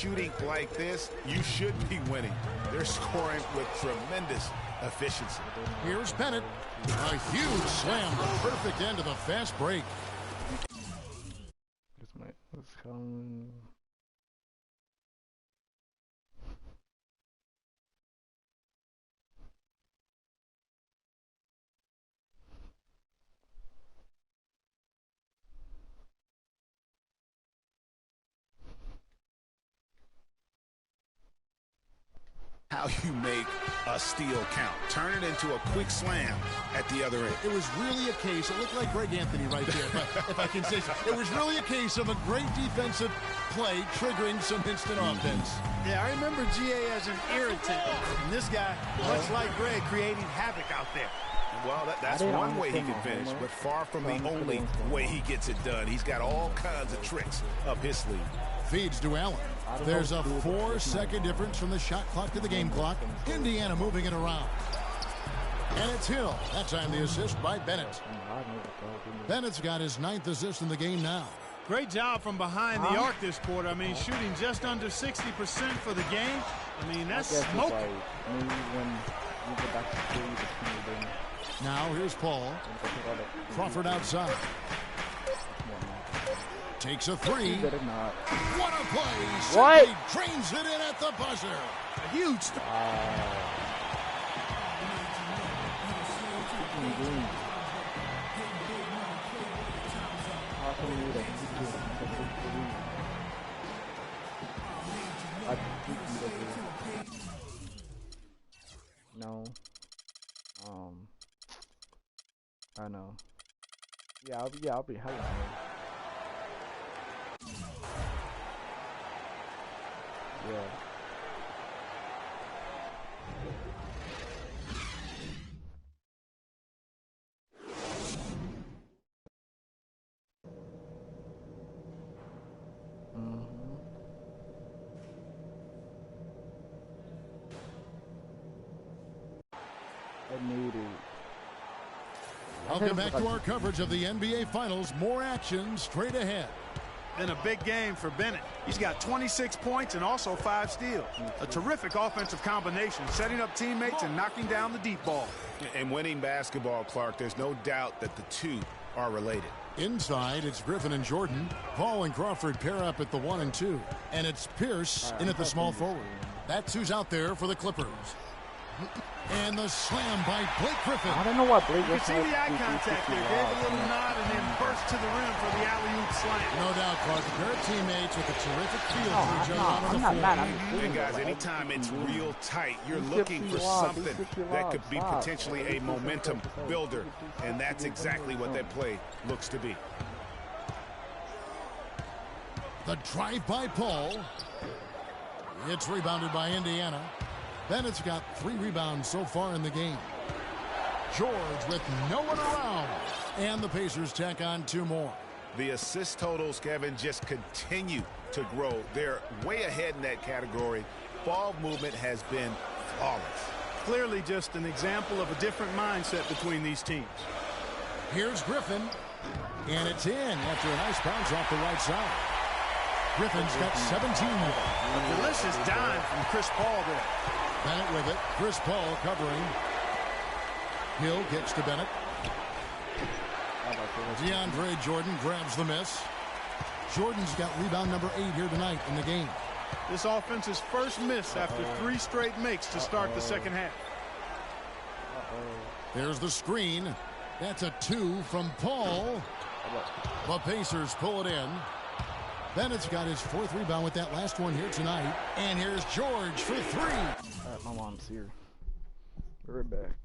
shooting like this, you should be winning. They're scoring with tremendous efficiency. Here's Bennett. A huge slam, the perfect end of the fast break. Let's come. How you make a steal count. Turn it into a quick slam at the other end. It was really a case, it looked like Greg Anthony right there, if I can say so. It was really a case of a great defensive play triggering some instant offense. Yeah, I remember GA as an irritant. And this guy, much like Greg, creating havoc out there. Well, that's one way he can finish, but far from the only way he gets it done. He's got all kinds of tricks up his sleeve. Feeds to Allen. There's a 4-second difference from the shot clock to the game clock. Indiana moving it around. And it's Hill. That time the assist by Bennett. Bennett's got his 9th assist in the game now. Great job from behind the arc this quarter. I mean, shooting just under 60% for the game. I mean, that's smoke. Now here's Paul. Crawford outside. Takes a three. What a play! What? He drains it in at the buzzer. A huge. No. I know. Yeah, I'll be hella. Yeah. I need it. Welcome back to our coverage of the NBA Finals. More action straight ahead. Been a big game for Bennett. He's got 26 points and also 5 steals. A terrific offensive combination, setting up teammates and knocking down the deep ball. And winning basketball, Clark, there's no doubt that the two are related. Inside, it's Griffin and Jordan. Paul and Crawford pair up at the 1 and 2. And it's Pierce in at the small forward. That's who's out there for the Clippers. And the slam by Blake Griffin. I don't know what Blake Griffin. You can see the eye contact there. Gave a little nod and then burst to the rim for the alley-oop slam. No doubt, Clark. A pair of teammates with a terrific feel for each other on the floor. And guys, anytime it's real tight, you're looking for something that could be potentially a momentum builder. And that's exactly what that play looks to be. The drive by Paul. It's rebounded by Indiana. Bennett's got 3 rebounds so far in the game. George with no one around. And the Pacers tack on 2 more. The assist totals, Kevin, just continue to grow. They're way ahead in that category. Ball movement has been flawless. Clearly just an example of a different mindset between these teams. Here's Griffin. And it's in after a nice bounce off the right side. Griffin's got 17 more. A delicious dime from Chris Paul there. Bennett with it. Chris Paul covering. Hill gets to Bennett. DeAndre Jordan grabs the miss. Jordan's got rebound number 8 here tonight in the game. This offense's first miss after 3 straight makes to start the second half. There's the screen. That's a 2 from Paul. The Pacers pull it in. Bennett's got his 4th rebound with that last one here tonight. And here's George for 3. All right, my mom's here. We're back.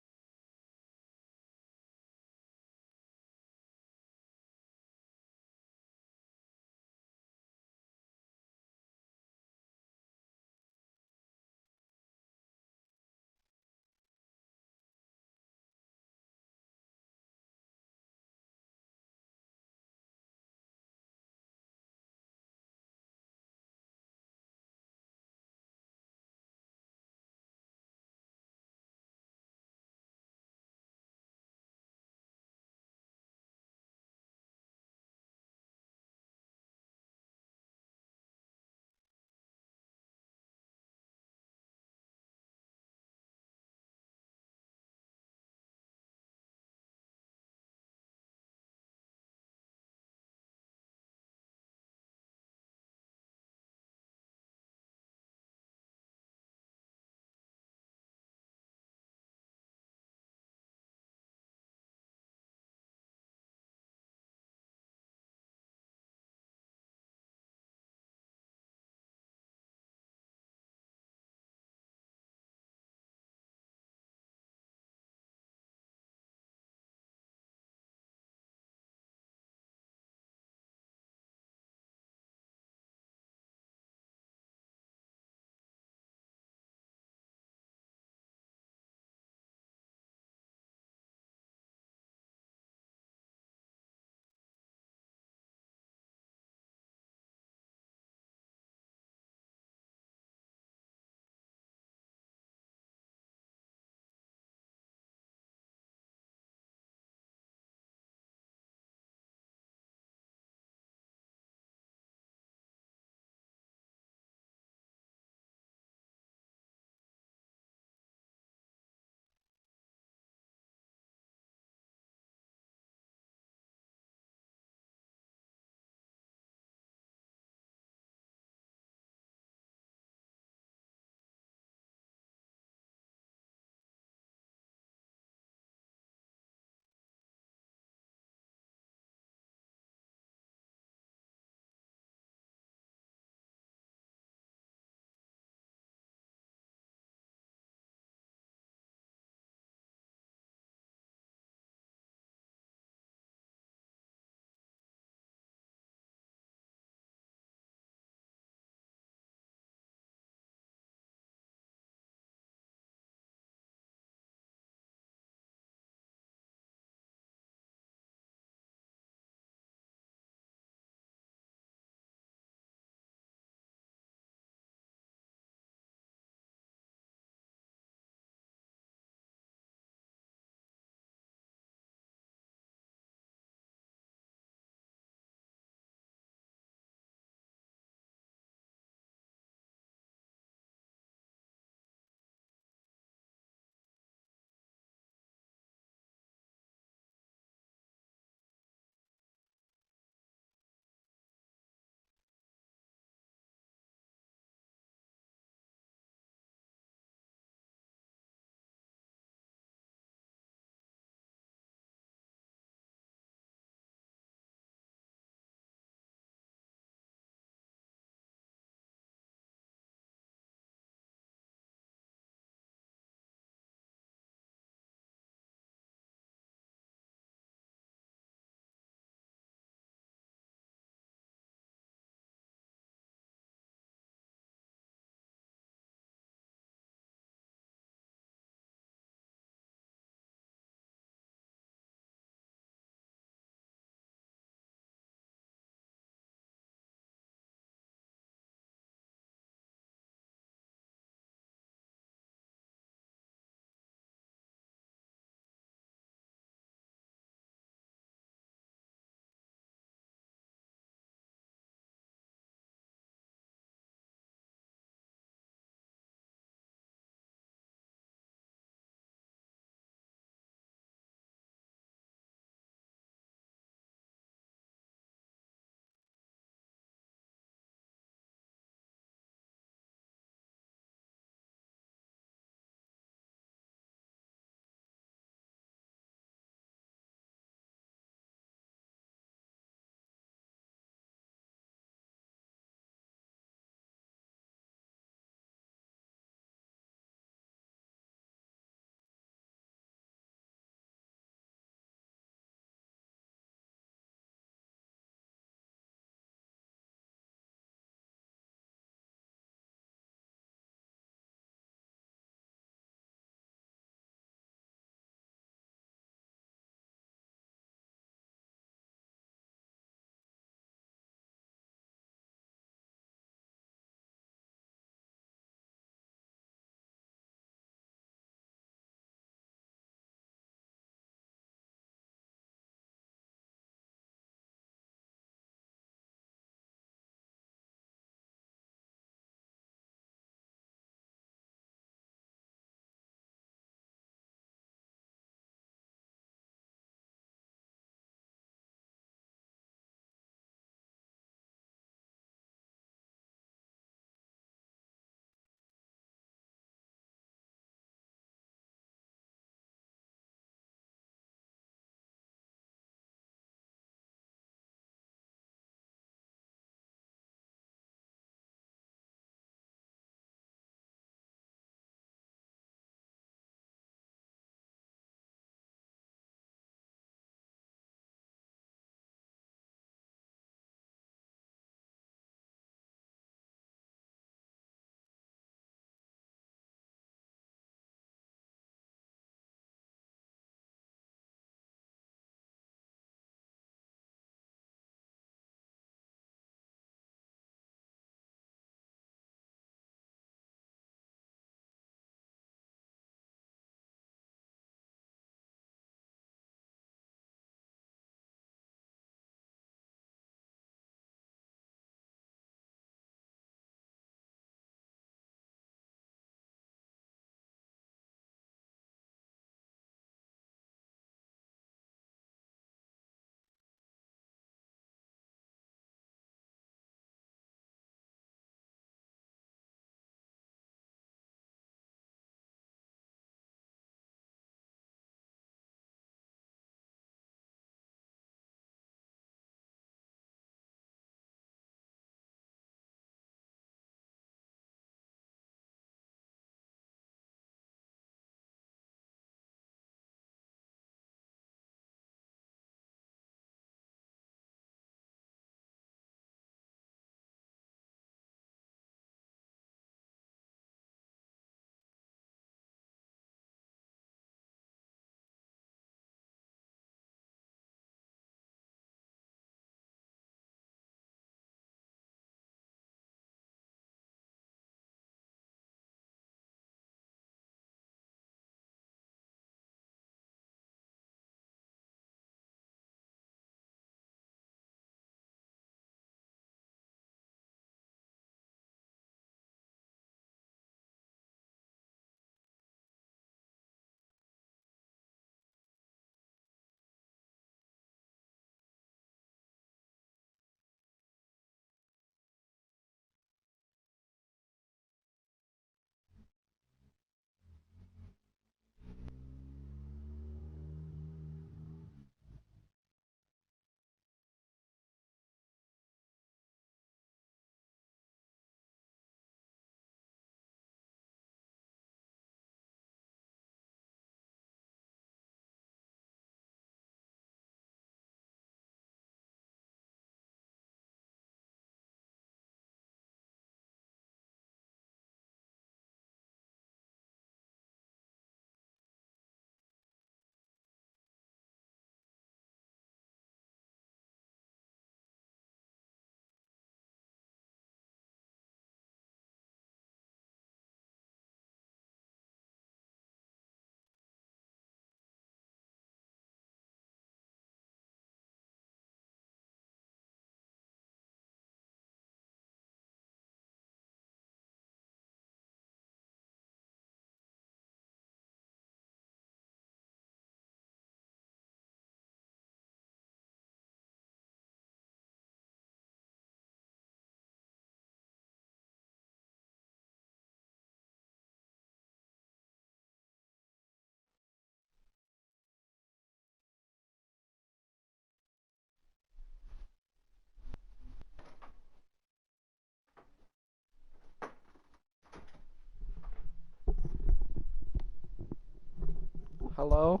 Hello?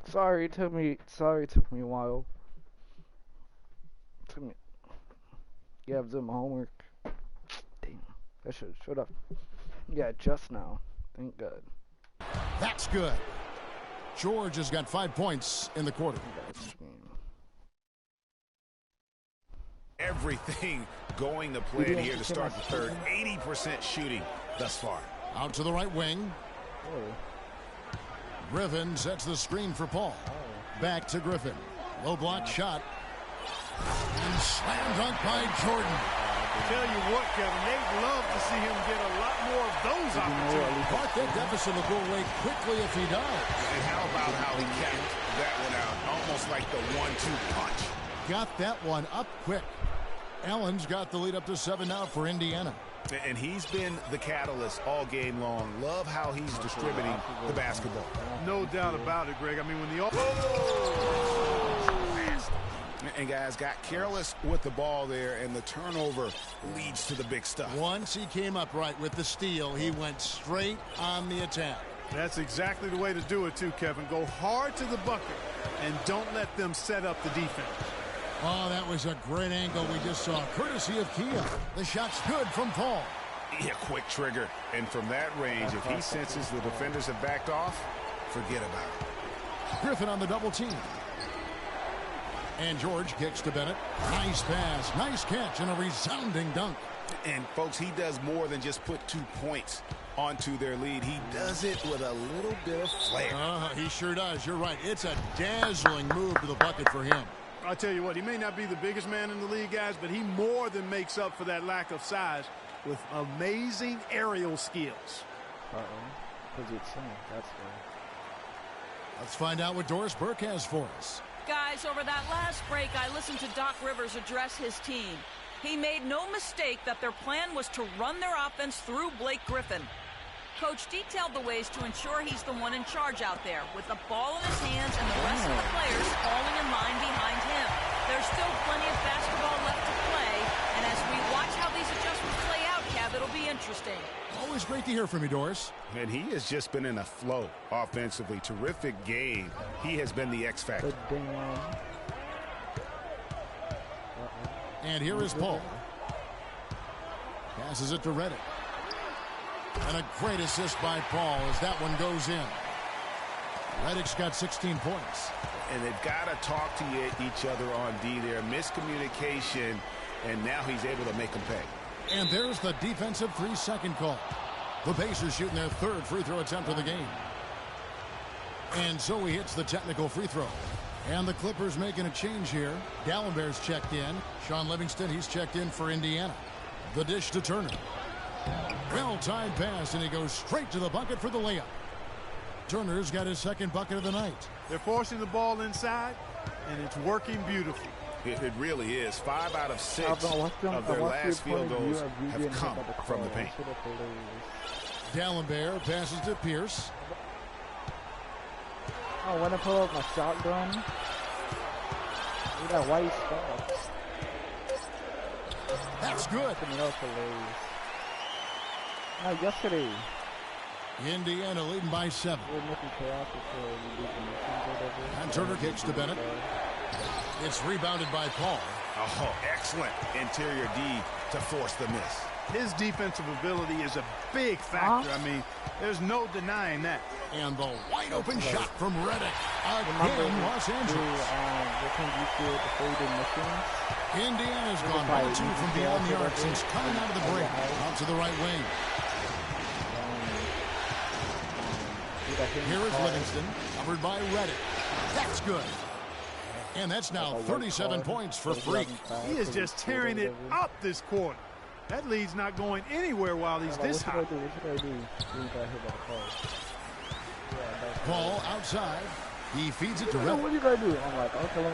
Sorry, it took me a while. Yeah, I was doing my homework. Damn. I should have showed up. Yeah, just now. Thank God. That's good. George has got 5 points in the quarter. Everything going to plan here to start the third. 80% shooting thus far. Out to the right wing. Griffin sets the screen for Paul. Back to Griffin. Low block shot. And slam dunk by Jordan. Tell you what, Kevin, they'd love to see him get a lot more of those opportunities. But that deficit will go away quickly if he does. And how about how he capped that one out? Almost like the 1-2 punch. Got that one up quick. Allen's got the lead up to 7 now for Indiana. And he's been the catalyst all game long. Love how he's distributing the basketball. No doubt about it, Greg. I mean, when the and guys got careless with the ball there, and the turnover leads to the big stuff. Once he came up right with the steal, he went straight on the attack. That's exactly the way to do it too, Kevin. Go hard to the bucket and don't let them set up the defense. Oh, that was a great angle we just saw, courtesy of Kia. The shot's good from Paul. Yeah, quick trigger. And from that range, if he senses the defenders have backed off, forget about it. Griffin on the double team. And George kicks to Bennett. Nice pass, nice catch, and a resounding dunk. And, folks, he does more than just put 2 points onto their lead. He does it with a little bit of flair. He sure does. You're right. It's a dazzling move to the bucket for him. I'll tell you what, he may not be the biggest man in the league, guys, but he more than makes up for that lack of size with amazing aerial skills. Let's find out what Doris Burke has for us. Guys, over that last break, I listened to Doc Rivers address his team. He made no mistake that their plan was to run their offense through Blake Griffin. Coach detailed the ways to ensure he's the one in charge out there, with the ball in his hands and the rest of the players falling in line behind him. There's still plenty of basketball left to play, and as we watch how these adjustments play out, Kev, it'll be interesting. Always great to hear from you, Doris. And he has just been in a flow offensively. Terrific game. He has been the X factor. And here is Paul. Passes it to Reddick. And a great assist by Paul as that one goes in. Reddick's got 16 points. And they've got to talk to each other on D there. Miscommunication, and now he's able to make them pay. And there's the defensive 3-second call. The Pacers shooting their 3rd free throw attempt of the game. And so he hits the technical free throw. And the Clippers making a change here. Dallenberg's checked in. Sean Livingston, he's checked in for Indiana. The dish to Turner. Well-timed pass, and he goes straight to the bucket for the layup. Turner's got his 2nd bucket of the night. They're forcing the ball inside, and it's working beautifully. It really is. 5 out of 6 of their last field goals have come from the paint. Dallenberg passes to Pierce. Oh, when I pull up my shotgun. Look at that white stuff. That's good. No, yesterday. Indiana leading by 7. And Turner kicks to Bennett. It's rebounded by Paul. Oh, excellent interior D to force the miss. His defensive ability is a big factor. I mean, there's no denying that. And the wide open shot from Reddick. Again, Los Angeles. Indiana's gone 1-2 from beyond the arc since coming out of the break. Out to the right wing. Here is Livingston, covered by Reddick. That's good. And that's now 37 points for Freak. He is just tearing it up this quarter. That lead's not going anywhere while he's this hot. Paul outside. He feeds it to Reddick. What are you going to do? I'm like, okay.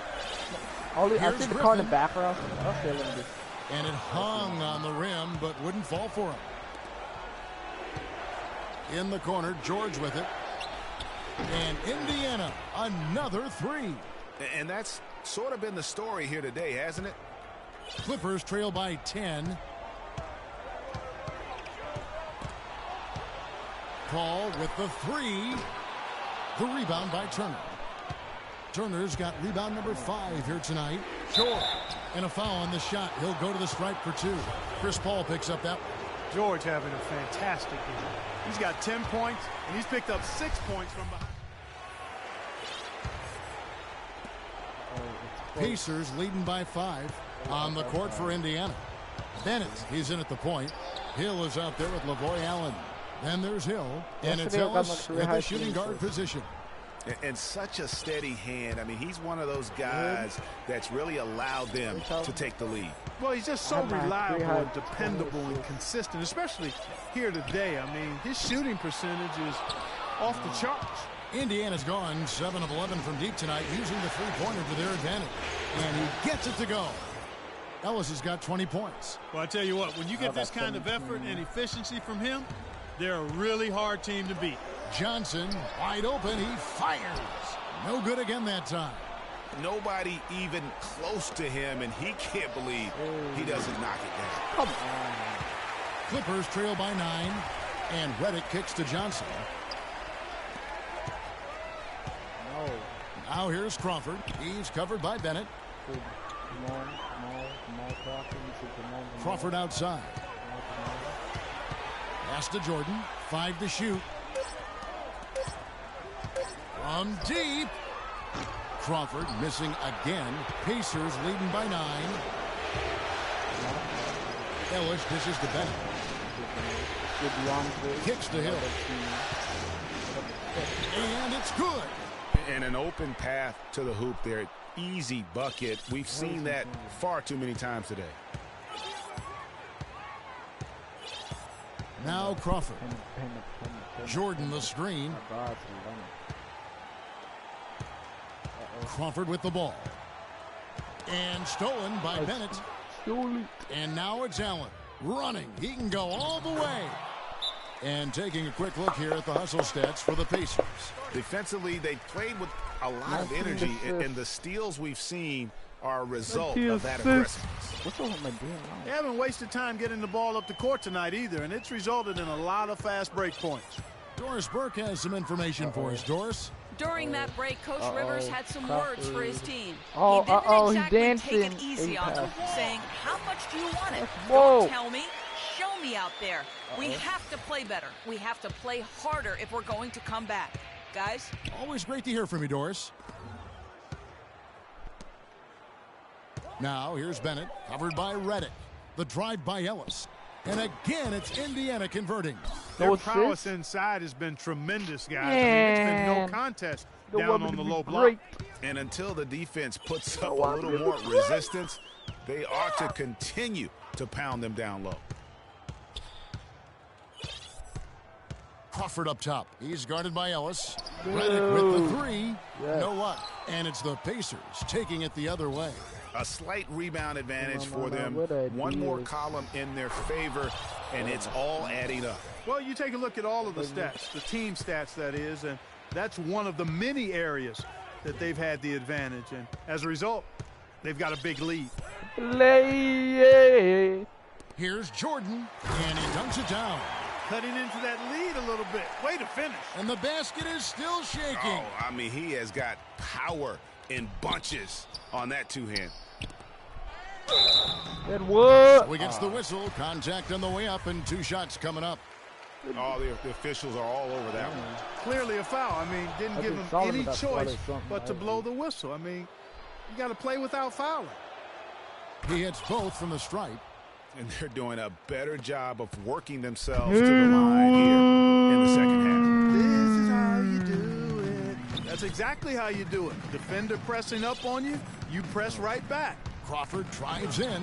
I see the card in the background. Okay, let me just. And it hung on the rim, but wouldn't fall for him. In the corner, George with it. And Indiana, another 3. And that's sort of been the story here today, hasn't it? Clippers trail by 10. Paul with the 3. The rebound by Turner. Turner's got rebound number 5 here tonight. George. And a foul on the shot. He'll go to the stripe for 2. Chris Paul picks up that one. George having a fantastic game. He's got 10 points, and he's picked up 6 points from behind. Pacers leading by 5 on the court for Indiana. Bennett, he's in at the point. Hill is out there with LaVoy Allen. Then there's Hill, and it's Ellis at the shooting guard position. And such a steady hand. I mean, he's one of those guys that's really allowed them to take the lead. Well, he's just so reliable and dependable and consistent, especially here today. I mean, his shooting percentage is off the charts. Indiana's gone 7 of 11 from deep tonight, using the three-pointer to their advantage. And he gets it to go. Ellis has got 20 points. Well, I tell you what, when you get this kind of effort and efficiency from him, they're a really hard team to beat. Johnson, wide open, he fires. No good again that time. Nobody even close to him, and he can't believe he doesn't knock it down. Come on. Clippers trail by 9, and Reddick kicks to Johnson. No. Now here's Crawford. He's covered by Bennett. Crawford outside. Pass to Jordan. 5 to shoot. From deep. Crawford missing again. Pacers leading by 9. Ellis dishes to Bennett. Kicks to Hill. And it's good. And an open path to the hoop there. Easy bucket. We've seen that far too many times today. Now Crawford. Jordan the screen. Crawford with the ball. And stolen by Bennett. And now it's Allen. Running. He can go all the way. And taking a quick look here at the hustle stats for the Pacers. Defensively, they played with a lot of energy, and the steals we've seen are a result of that aggressiveness. What's all my doing? They haven't wasted time getting the ball up the court tonight either, and it's resulted in a lot of fast break points. Doris Burke has some information for us. Doris? During that break, Coach Rivers had some words for his team. He didn't exactly dancing. take it easy on them, saying, how much do you want it? Whoa. Don't tell me. Show me out there. We have to play better. We have to play harder if we're going to come back. Guys? Always great to hear from you, Doris. Now, here's Bennett, covered by Reddick. The drive by Ellis. And again, it's Indiana converting. Their prowess inside has been tremendous, guys. I mean, it's been no contest down on the low block. And until the defense puts up a little more resistance, they ought to continue to pound them down low. Crawford up top. He's guarded by Ellis. Reddick with the 3. No luck. And it's the Pacers taking it the other way. A slight rebound advantage for them. One more column in their favor, and it's all adding up. Well, you take a look at all of the stats, the team stats, that is, and that's one of the many areas that they've had the advantage. And as a result, they've got a big lead. Here's Jordan, and he dunks it down. Cutting into that lead a little bit. Way to finish. And the basket is still shaking. Oh, I mean, he has got power in bunches on that two-hand. And what? So he gets the whistle. Contact on the way up, and 2 shots coming up. Oh, the officials are all over that one. Clearly a foul. I mean, didn't give him any choice but to blow the whistle. I mean, you got to play without fouling. He hits both from the stripe. And they're doing a better job of working themselves to the line here in the second half. This is how you do it. That's exactly how you do it. Defender pressing up on you, you press right back. Crawford drives in.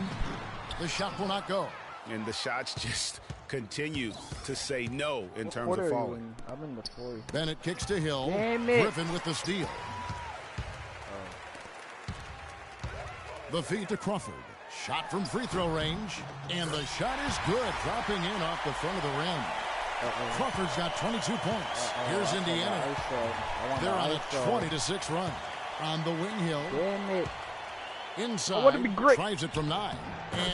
The shot will not go. And the shots just continue to say no in terms of falling. I'm in the 40. Bennett kicks to Hill. Griffin with the steal. The feed to Crawford. Shot from free throw range. And the shot is good. Dropping in off the front of the rim. Crawford's got 22 points. Here's Indiana. They're on a 20-6 run. On the wing, Hill. Damn it. Inside, drives it from 9.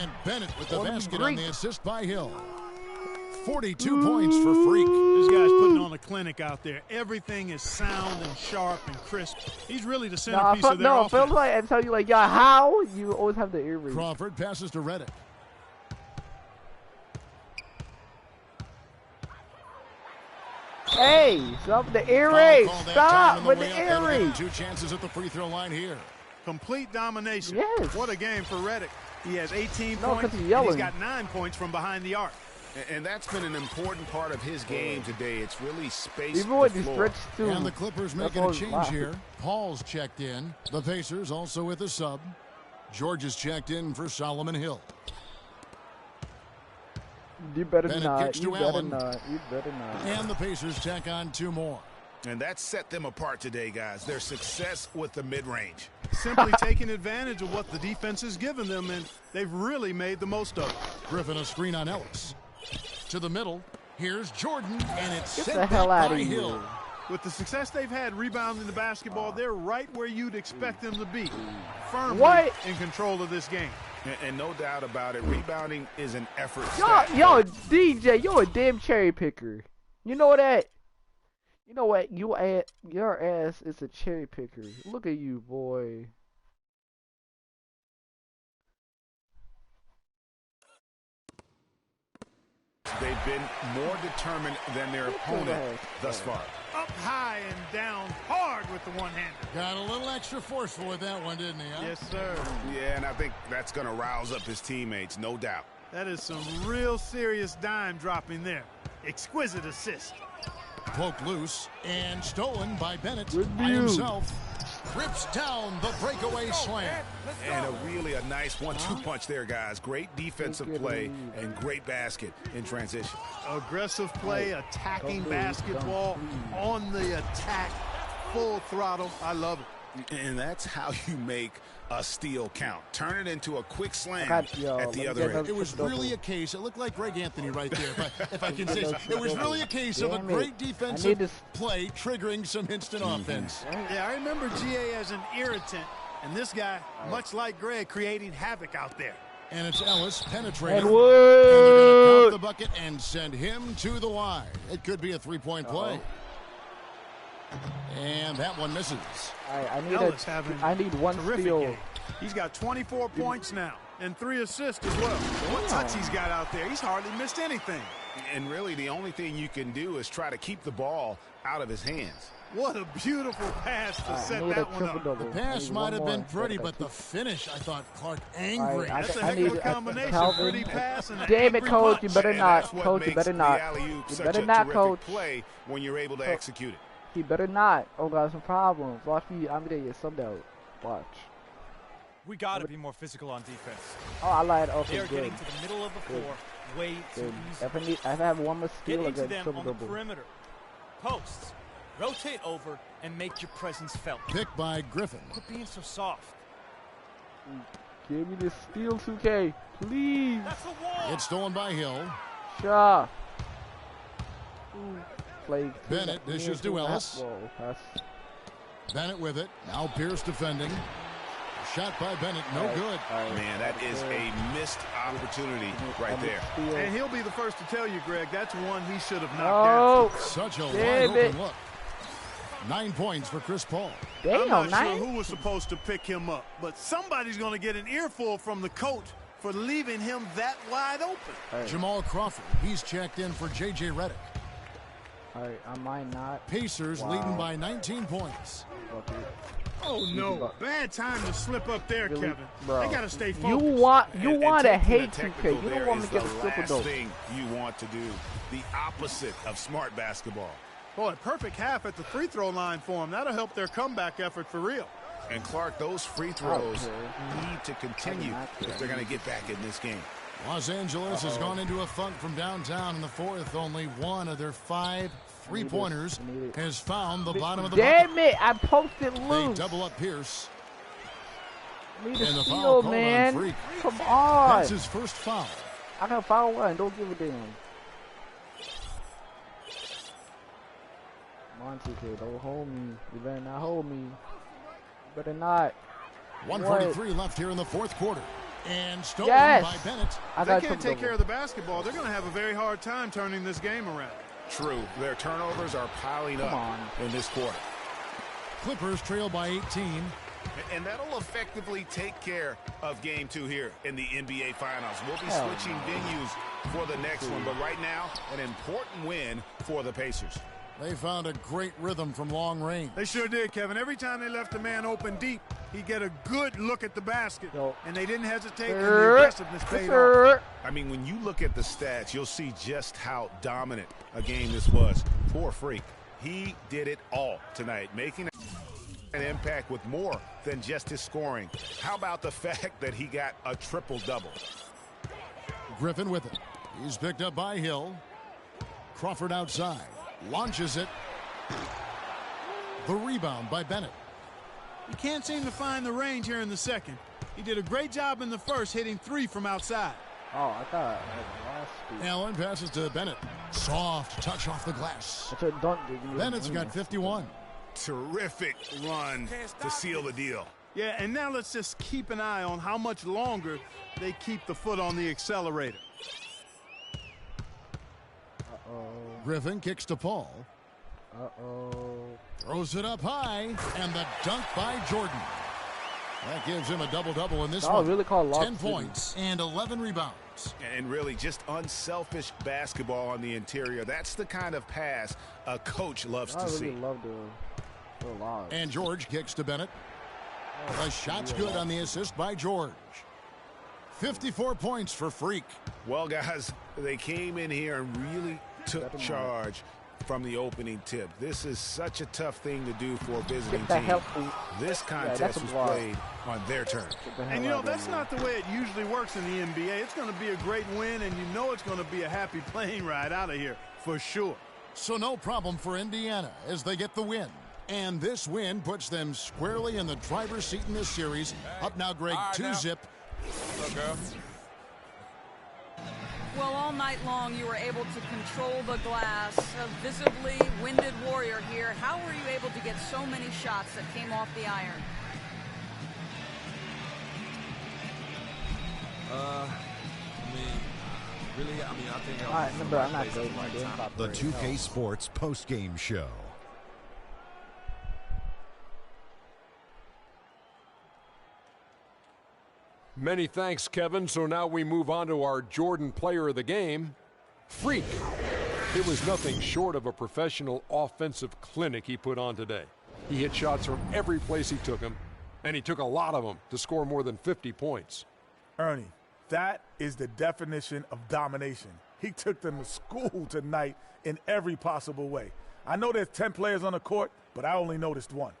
And Bennett with the basket on the assist by Hill. 42 points for Freak. This guy's putting on a clinic out there. Everything is sound and sharp and crisp. He's really the centerpiece of their offense. No, feels like I tell you, like, yeah, how? You always have the ear raise. Crawford passes to Redick. Hey, stop the ear raise. Stop with the ear raise. 2 chances at the free throw line here. Complete domination. Yes. What a game for Redick. He has 18 No, points. he's yelling. He's got 9 points from behind the arc. And that's been an important part of his game today. It's really space Even the when you floor. stretch too. And the Clippers making a change here. Paul's checked in. The Pacers also with a sub. George is checked in for Solomon Hill. You better Bennett not. kicks to You better Allen. not. You better not. And the Pacers tack on 2 more. And that set them apart today, guys. Their success with the mid-range. Simply taking advantage of what the defense has given them, and they've really made the most of it. Griffin a screen on Ellis. To the middle. Here's Jordan, and it's Get sent the hell back out by of here. Hill. With the success they've had rebounding the basketball, they're right where you'd expect them to be. Firmly What? in control of this game. And no doubt about it, rebounding is an effort. Yo, DJ, you're a damn cherry picker. You know that? You know what? Your ass is a cherry picker. Look at you, boy. They've been more determined than their opponent thus far. Up high and down hard with the one-hander. Got a little extra forceful with that one, didn't he? Huh? Yes, sir. Yeah, and I think that's going to rouse up his teammates, no doubt. That is some real serious dime dropping there. Exquisite assist. Poked loose and stolen by Bennett Good by view. himself. Rips down the breakaway slam. And a nice 1-2 punch there, guys. Great defensive play and great basket in transition. Aggressive play, attacking basketball, on the attack, full throttle. I love it. And that's how you make a steal count. Turn it into a quick slam at the other end. It was really a case. It looked like Greg Anthony right there, if I can say so. It was really a case of a great defensive play triggering some instant offense. Yeah, I remember GA as an irritant, and this guy, much like Greg, creating havoc out there. And it's Ellis penetrating. And And they're going to count the bucket and send him to the line. It could be a 3-point play. And that one misses. I need one steal. Game. He's got 24 points now and 3 assists as well. What touch he's got out there. He's hardly missed anything. And really the only thing you can do is try to keep the ball out of his hands. What a beautiful pass to set that one up. The pass might have been pretty, but the finish, I thought Clark angry. That's a heck of a combination. Pretty pass and an Damn it, angry coach. punch. You better not. Coach, you better not. You better not, coach. Play when you're able to execute it. He better not. Oh, got some problems. Watch me. I'm gonna get subbed out. Watch. We got to be more physical on defense. Oh, I lied. Okay, They are good. getting to the middle of the floor way too easy. If I have one more steal, Get I into get them triple on the double. perimeter. Posts. Rotate over and make your presence felt. Picked by Griffin. Quit being so soft. Give me this steal, 2K, please. That's a wall. It's stolen by Hill. Shaw. Play. Bennett dishes to Ellis. Bennett with it. Now Pierce defending. Shot by Bennett, no good. Man, that is a missed opportunity right there. And he'll be the first to tell you, Greg, that's one he should have knocked down. Such a wide open look. 9 points for Chris Paul. Damn, I'm not sure who was supposed to pick him up, but somebody's going to get an earful from the coach for leaving him that wide open. Jamal Crawford, he's checked in for J.J. Redick. All right, I might not. Pacers leading by 19 points. Oh no! Bad time to slip up there, Really? Kevin. Bro. They got to stay focused. You want to taking hate the 2K. technical You there don't want me is to get a the triple last double. thing you want to do. The opposite of smart basketball. Boy, perfect half at the free throw line for him. That'll help their comeback effort for real. And Clark, those free throws need to continue if they're going to get back in this game. Los Angeles has gone into a funk from downtown in the fourth. Only one of their 5 3-pointers has found the bottom of the bucket. Damn it! I posted They loose. double up Pierce. Need And a the foul steal, called on man. Freak. Come on. That's his first foul. I got foul one. Don't give a damn. Come on, 2K. Don't hold me. You better not hold me. You better not. 1:43 left here in the fourth quarter. And stolen Yes. by Bennett. If they can't take care of the basketball, they're going to have a very hard time turning this game around. True. Their turnovers are piling up in this quarter. Clippers trail by 18. And that'll effectively take care of game 2 here in the NBA Finals. We'll be switching venues for the next one, but right now, an important win for the Pacers. They found a great rhythm from long range. They sure did, Kevin. Every time they left the man open deep, he'd get a good look at the basket. And they didn't hesitate, and the aggressiveness paid off. I mean, when you look at the stats, you'll see just how dominant a game this was. Poor Freak. He did it all tonight, making an impact with more than just his scoring. How about the fact that he got a triple-double? Griffin with it. He's picked up by Hill. Crawford outside. Launches it. The rebound by Bennett. He can't seem to find the range here in the second. He did a great job in the first, hitting 3 from outside. Oh, I thought I had lost it. Allen passes to Bennett. Soft touch off the glass. That's what dunk did. Bennett's got 51. Terrific run to seal the deal. Yeah, and now let's just keep an eye on how much longer they keep the foot on the accelerator. Griffin kicks to Paul. Throws it up high, and the dunk by Jordan. That gives him a double-double in this one. Really called 10 points and 11 rebounds. And really just unselfish basketball on the interior. That's the kind of pass a coach loves to see. Love the lobs. And George kicks to Bennett. The shot's good on the assist by George. 54 points for Freak. Well, guys, they came in here and really took charge from the opening tip. This is such a tough thing to do for a visiting team. This contest was played on their terms. And, you know, that's not the way it usually works in the NBA. It's going to be a great win, and you know it's going to be a happy plane ride out of here for sure. So no problem for Indiana as they get the win. And this win puts them squarely in the driver's seat in this series. Up now, Greg, 2-zip. Well, all night long you were able to control the glass. A visibly winded Warrior here. How were you able to get so many shots that came off the iron? I think I'm not good. the 2K Sports post-game show. Many thanks, Kevin. So now we move on to our Jordan player of the game, Freak. It was nothing short of a professional offensive clinic he put on today. He hit shots from every place he took them, and he took a lot of them to score more than 50 points. Ernie, that is the definition of domination. He took them to school tonight in every possible way. I know there's 10 players on the court, but I only noticed one.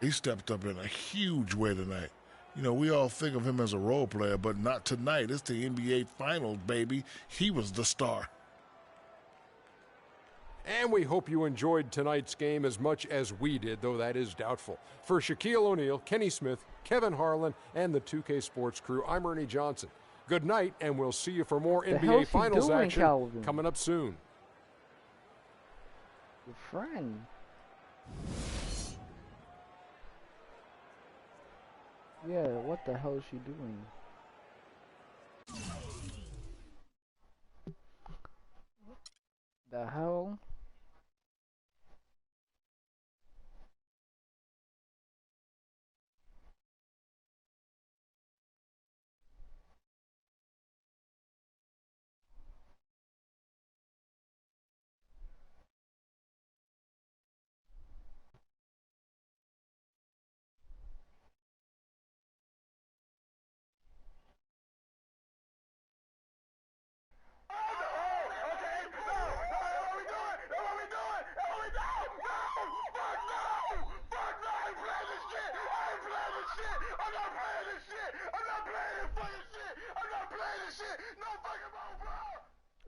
He stepped up in a huge way tonight. You know, we all think of him as a role player, but not tonight. It's the NBA Finals, baby. He was the star. And we hope you enjoyed tonight's game as much as we did, though that is doubtful. For Shaquille O'Neal, Kenny Smith, Kevin Harlan, and the 2K Sports crew, I'm Ernie Johnson. Good night, and we'll see you for more NBA Finals action coming up soon. Your friend. Yeah, what the hell is she doing? The hell?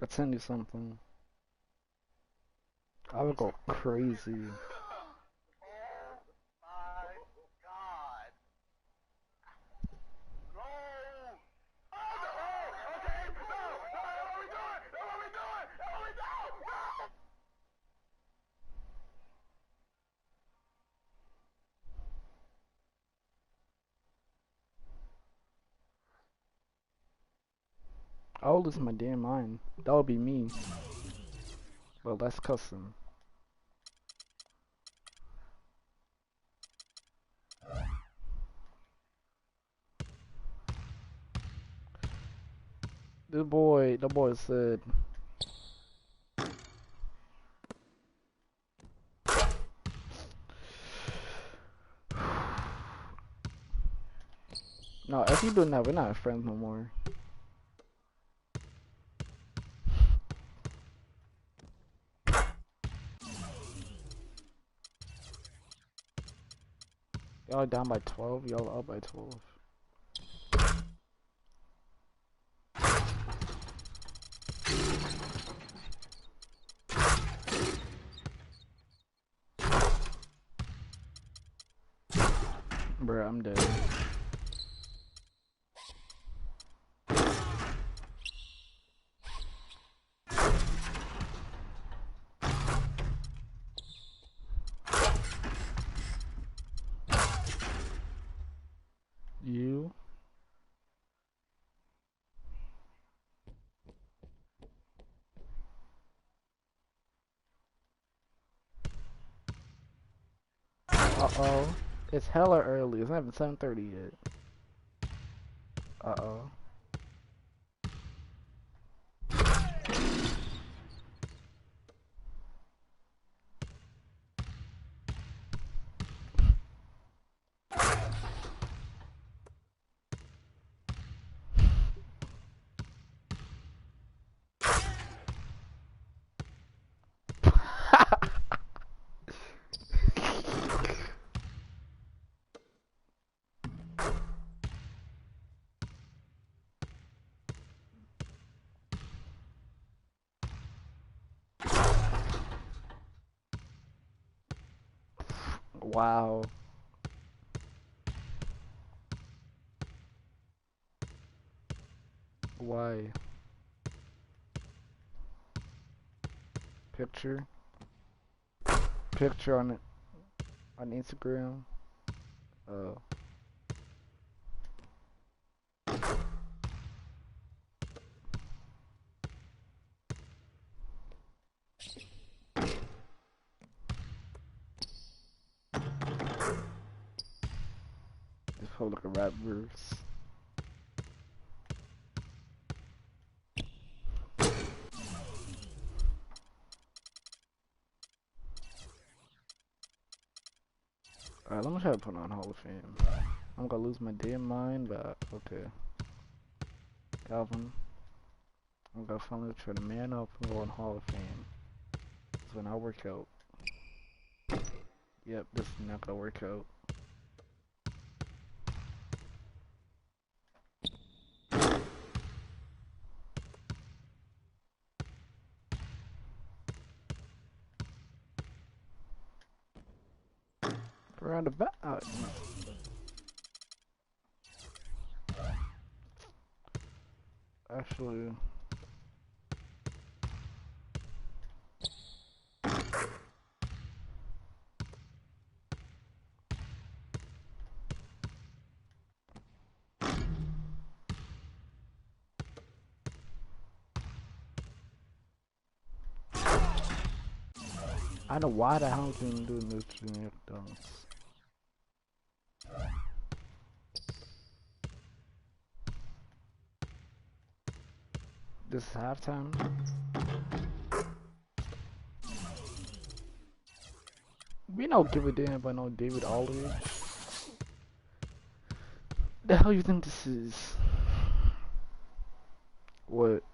I'll send you something. I would go crazy. I'll lose my damn mind. That would be me. Well, that's custom. The boy said. No, if you doing that, we're not friends no more. Y'all down by 12, y'all up by 12. Bruh, I'm dead. You? Uh-oh. It's hella early. It's not even 7:30 yet. Uh-oh. Wow. Why? Picture on it on Instagram. Oh. This whole like a rap verse. Alright, let me try to put on Hall of Fame. I'm gonna lose my damn mind, but okay. Calvin. I'm gonna finally try to man up and go on Hall of Fame. It's when I work out. Yep, this is not gonna work out. Around about. Actually. I know why the hell I'm doing this to me dunks. This is halftime. We don't give a damn about no David Aldridge. The hell you think this is? What?